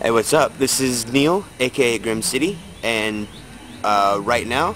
Hey, what's up? This is Neil, aka Grim City, and right now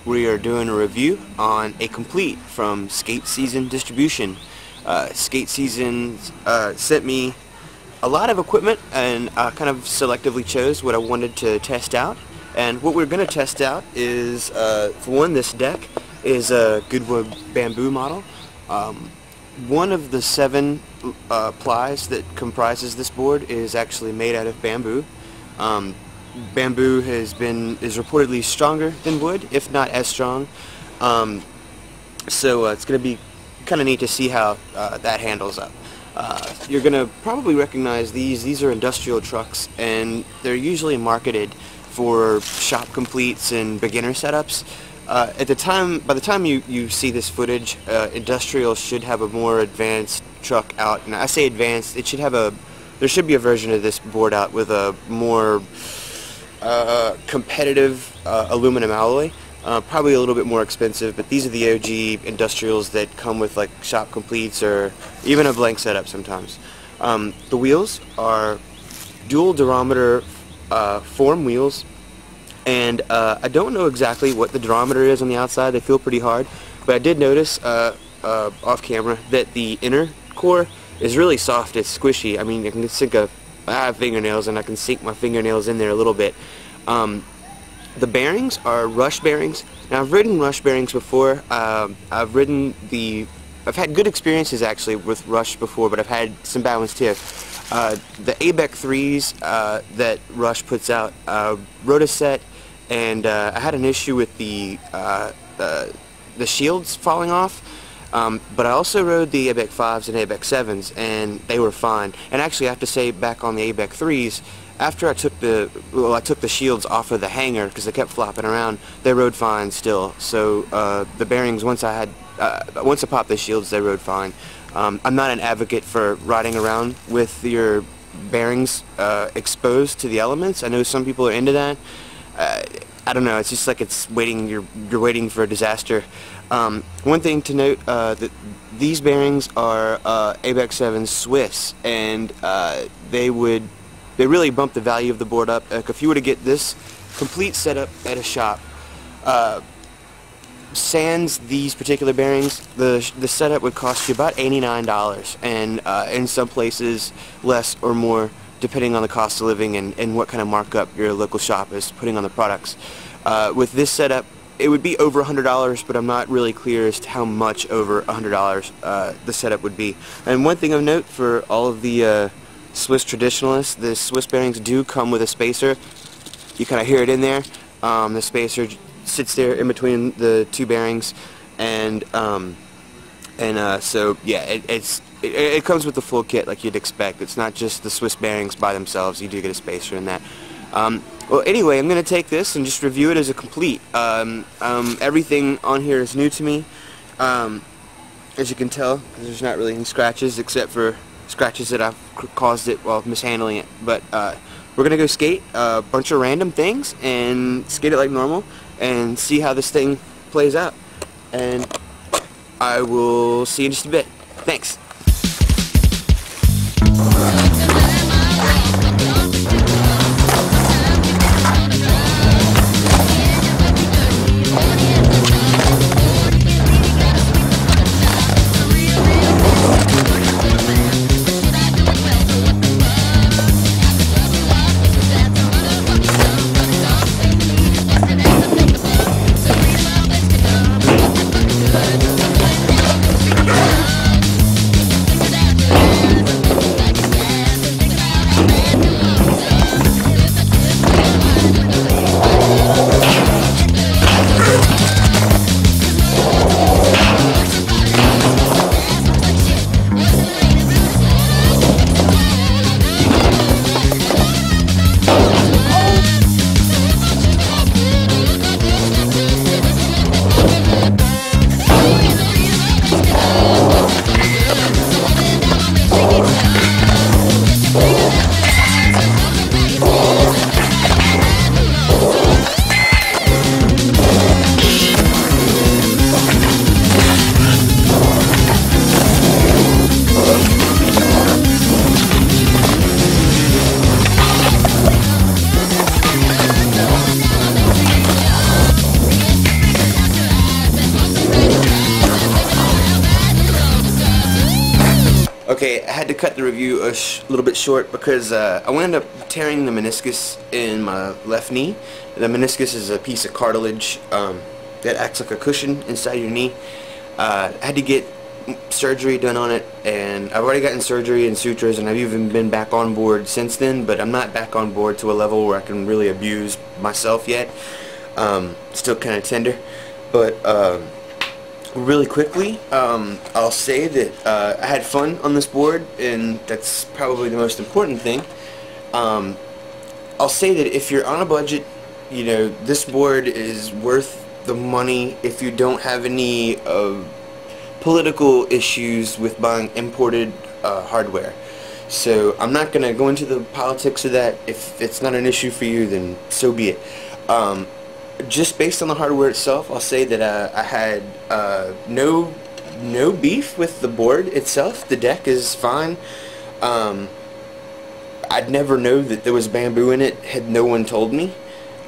we are doing a review on a complete from Skate Season Distribution. Skate Season sent me a lot of equipment, and I kind of selectively chose what I wanted to test out. And what we're going to test out is, for one, this deck is a Goodwood Bamboo model. One of the 7 plies that comprises this board is actually made out of bamboo. Bamboo is reportedly stronger than wood, if not as strong. So it's going to be kind of neat to see how that handles up. You're going to probably recognize these. These are industrial trucks, and they're usually marketed for shop completes and beginner setups. By the time you see this footage, industrial should have a more advanced truck out, and I say advanced, it should have there should be a version of this board out with a more competitive aluminum alloy, probably a little bit more expensive, but these are the OG industrials that come with like shop completes or even a blank setup sometimes. The wheels are dual durometer form wheels. And I don't know exactly what the durometer is on the outside. They feel pretty hard, but I did notice off camera that the inner core is really soft. It's squishy. I mean, I have fingernails, and I can sink my fingernails in there a little bit. The bearings are rush bearings. Now, I've ridden rush bearings before. I've had good experiences actually with rush before, but I've had some bad ones too. The ABEC 3s that Rush puts out, rode a set, and I had an issue with the shields falling off, but I also rode the ABEC 5s and ABEC 7s, and they were fine. And actually I have to say, back on the ABEC 3s, after I took the shields off of the hanger because they kept flopping around, they rode fine still. So the bearings, once I popped the shields, they rode fine. I'm not an advocate for riding around with your bearings exposed to the elements. I know some people are into that. I don't know. It's just like you're waiting for a disaster. One thing to note, that these bearings are ABEC 7 Swiss, and they really bump the value of the board up. Like if you were to get this complete setup at a shop, sans these particular bearings, the setup would cost you about $89, and in some places less or more, depending on the cost of living and what kind of markup your local shop is putting on the products. With this setup, it would be over $100, but I'm not really clear as to how much over $100 the setup would be. And one thing of note for all of the Swiss traditionalists, the Swiss bearings do come with a spacer. You kind of hear it in there. The spacer sits there in between the 2 bearings, and so yeah, it comes with the full kit like you'd expect. It's not just the Swiss bearings by themselves. You do get a spacer in that. Well, anyway, I'm going to take this and just review it as a complete. Everything on here is new to me, as you can tell. There's not really any scratches except for scratches that I've caused it while mishandling it. But we're going to go skate a bunch of random things and skate it like normal and see how this thing plays out. And I will see you in just a bit. Thanks. Okay, I had to cut the review a little bit short because I wound up tearing the meniscus in my left knee. The meniscus is a piece of cartilage that acts like a cushion inside your knee. I had to get surgery done on it, and I've already gotten surgery and sutures, and I've even been back on board since then, but I'm not back on board to a level where I can really abuse myself yet. Still kind of tender, but really quickly, I'll say that I had fun on this board, and that's probably the most important thing. I'll say that if you're on a budget, you know, this board is worth the money if you don't have any political issues with buying imported hardware. So I'm not going to go into the politics of that. If it's not an issue for you, then so be it. Just based on the hardware itself, I'll say that I had no beef with the board itself. The deck is fine. I'd never know that there was bamboo in it had no one told me.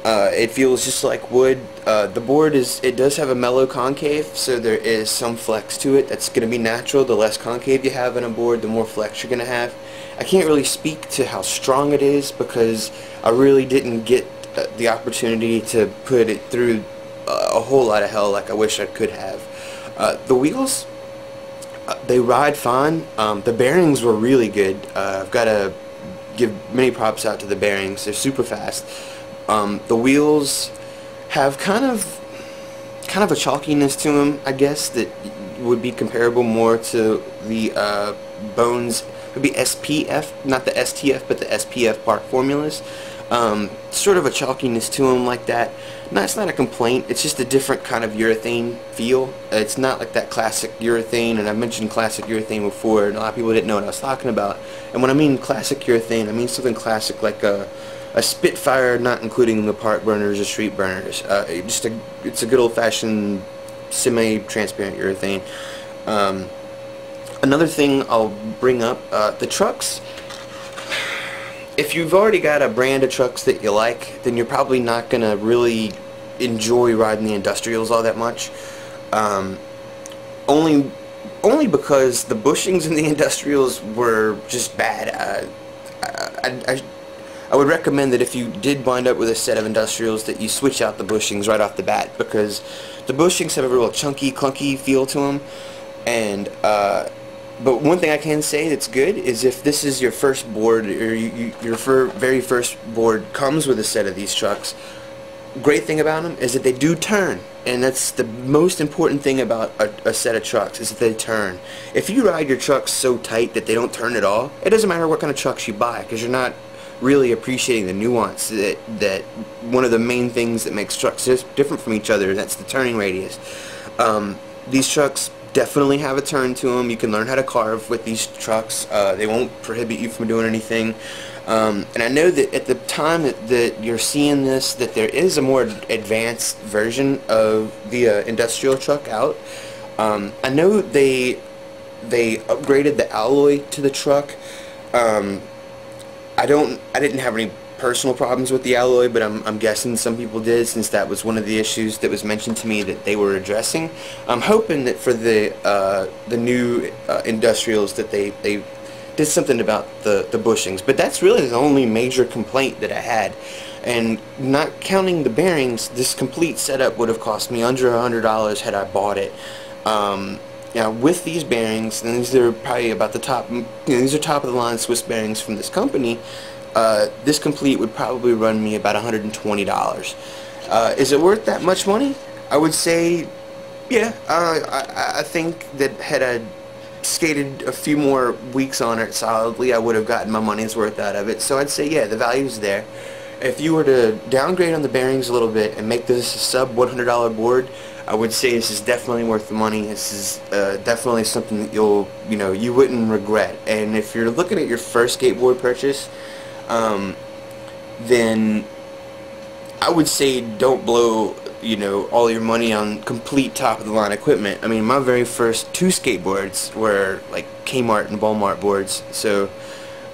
It feels just like wood. The board does have a mellow concave, so there is some flex to it. That's going to be natural. The less concave you have in a board, the more flex you're going to have. I can't really speak to how strong it is because I really didn't get the opportunity to put it through a whole lot of hell like I wish I could have. The wheels, they ride fine. The bearings were really good. I've got to give many props out to the bearings. They're super fast. The wheels have kind of a chalkiness to them, I guess, that would be comparable more to the Bones. It would be SPF, not the STF, but the SPF part formulas. Sort of a chalkiness to them like that. No, it's not a complaint. It's just a different kind of urethane feel. It's not like that classic urethane, and I mentioned classic urethane before, and a lot of people didn't know what I was talking about. And when I mean classic urethane, I mean something classic like a Spitfire, not including the park burners or street burners. It's a good old-fashioned semi-transparent urethane. Another thing I'll bring up, the trucks. If you've already got a brand of trucks that you like, then you're probably not going to really enjoy riding the industrials all that much. Only because the bushings in the industrials were just bad. I would recommend that if you did wind up with a set of industrials that you switch out the bushings right off the bat, because the bushings have a real chunky, clunky feel to them. And but one thing I can say that's good is if this is your first board, or your very first board comes with a set of these trucks, great thing about them is that they do turn, and that's the most important thing about a set of trucks, is that they turn. If you ride your trucks so tight that they don't turn at all, it doesn't matter what kind of trucks you buy, because you're not really appreciating the nuance that one of the main things that makes trucks different from each other, and that's the turning radius. These trucks definitely have a turn to them. You can learn how to carve with these trucks. They won't prohibit you from doing anything. And I know that at the time that you're seeing this, that there is a more advanced version of the industrial truck out. I know they upgraded the alloy to the truck. I didn't have any personal problems with the alloy, but I'm guessing some people did, since that was one of the issues that was mentioned to me that they were addressing. I'm hoping that for the new industrials that they did something about the bushings, but that's really the only major complaint that I had. And not counting the bearings, this complete setup would have cost me under $100 had I bought it. Now with these bearings, and these are probably about the top, these are top of the line Swiss bearings from this company. This complete would probably run me about $120. Is it worth that much money? I would say, yeah. I think that had I skated a few more weeks on it solidly, I would have gotten my money's worth out of it. So I'd say, yeah, the value's there. If you were to downgrade on the bearings a little bit and make this a sub $100 board, I would say this is definitely worth the money. This is definitely something that you wouldn't regret. And if you're looking at your first skateboard purchase, then I would say don't blow all your money on complete top of the line equipment. I mean, my very first 2 skateboards were like Kmart and Walmart boards. So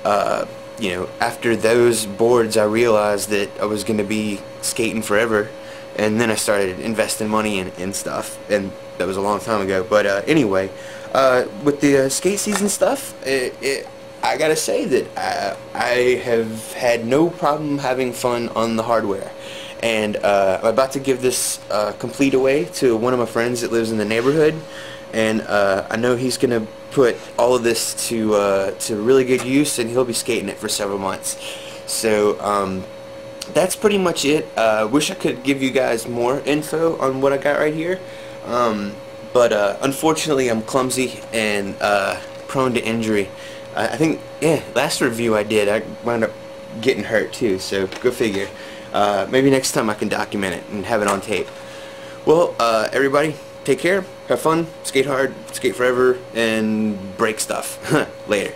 after those boards, I realized that I was going to be skating forever. And then I started investing money in stuff, and That was a long time ago. But anyway, with the skate season stuff, I gotta say that I have had no problem having fun on the hardware. And I'm about to give this complete away to one of my friends that lives in the neighborhood, and I know he's gonna put all of this to really good use, and he'll be skating it for several months. So that's pretty much it. Wish I could give you guys more info on what I got right here, but unfortunately I'm clumsy and prone to injury. I think, yeah, last review I did, I wound up getting hurt too, so go figure. Maybe next time I can document it and have it on tape. Well, everybody, take care, have fun, skate hard, skate forever, and break stuff. Later.